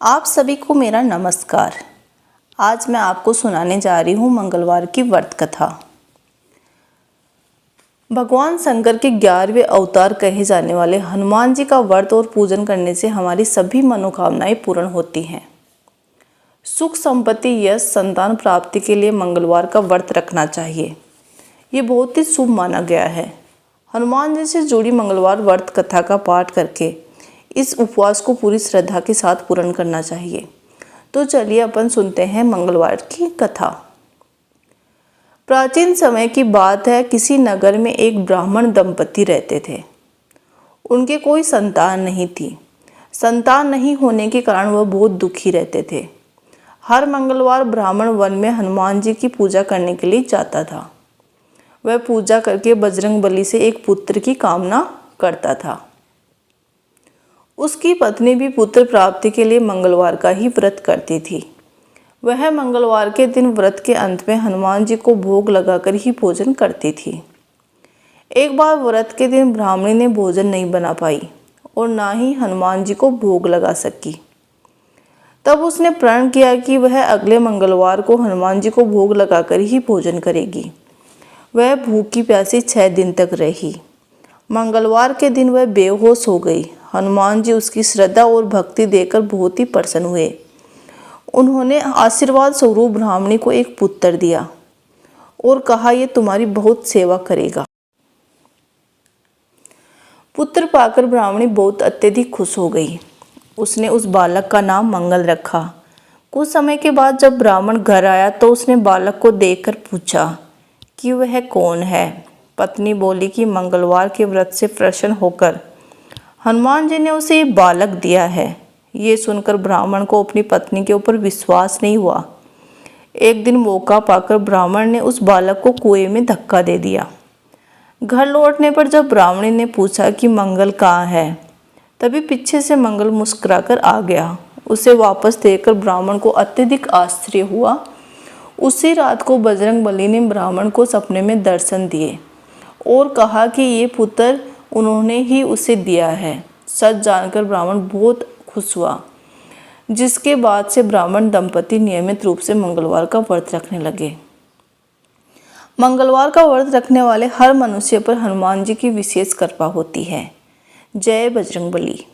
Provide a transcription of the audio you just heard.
आप सभी को मेरा नमस्कार। आज मैं आपको सुनाने जा रही हूँ मंगलवार की व्रत कथा। भगवान शंकर के 11वें अवतार कहे जाने वाले हनुमान जी का व्रत और पूजन करने से हमारी सभी मनोकामनाएं पूर्ण होती हैं। सुख, संपत्ति, यश, संतान प्राप्ति के लिए मंगलवार का व्रत रखना चाहिए। ये बहुत ही शुभ माना गया है। हनुमान जी से जुड़ी मंगलवार व्रत कथा का पाठ करके इस उपवास को पूरी श्रद्धा के साथ पूर्ण करना चाहिए। तो चलिए अपन सुनते हैं मंगलवार की कथा। प्राचीन समय की बात है, किसी नगर में एक ब्राह्मण दंपति रहते थे। उनके कोई संतान नहीं थी। संतान नहीं होने के कारण वह बहुत दुखी रहते थे। हर मंगलवार ब्राह्मण वन में हनुमान जी की पूजा करने के लिए जाता था। वह पूजा करके बजरंगबली से एक पुत्र की कामना करता था। उसकी पत्नी भी पुत्र प्राप्ति के लिए मंगलवार का ही व्रत करती थी। वह मंगलवार के दिन व्रत के अंत में हनुमान जी को भोग लगाकर ही भोजन करती थी। एक बार व्रत के दिन ब्राह्मणी ने भोजन नहीं बना पाई और ना ही हनुमान जी को भोग लगा सकी। तब उसने प्रण किया कि वह अगले मंगलवार को हनुमान जी को भोग लगाकर ही भोजन करेगी। वह भूखी प्यासी 6 दिन तक रही। मंगलवार के दिन वह बेहोश हो गई। हनुमान जी उसकी श्रद्धा और भक्ति देखकर बहुत ही प्रसन्न हुए। उन्होंने आशीर्वाद स्वरूप ब्राह्मणी को एक पुत्र दिया और कहा, यह तुम्हारी बहुत सेवा करेगा। पुत्र पाकर ब्राह्मणी बहुत अत्यधिक खुश हो गई। उसने उस बालक का नाम मंगल रखा। कुछ समय के बाद जब ब्राह्मण घर आया तो उसने बालक को देखकर पूछा कि वह कौन है। पत्नी बोली कि मंगलवार के व्रत से प्रसन्न होकर हनुमान जी ने उसे ये बालक दिया है। ये सुनकर ब्राह्मण को अपनी पत्नी के ऊपर विश्वास नहीं हुआ। एक दिन मौका पाकर ब्राह्मण ने उस बालक को कुएं में धक्का दे दिया। घर लौटने पर जब ब्राह्मणी ने पूछा कि मंगल कहाँ है, तभी पीछे से मंगल मुस्कुराकर आ गया। उसे वापस देखकर ब्राह्मण को अत्यधिक आश्चर्य हुआ। उसी रात को बजरंगबली ने ब्राह्मण को सपने में दर्शन दिए और कहा कि ये पुत्र उन्होंने ही उसे दिया है। सच जानकर ब्राह्मण बहुत खुश हुआ, जिसके बाद से ब्राह्मण दंपति नियमित रूप से मंगलवार का व्रत रखने लगे। मंगलवार का व्रत रखने वाले हर मनुष्य पर हनुमान जी की विशेष कृपा होती है। जय बजरंगबली।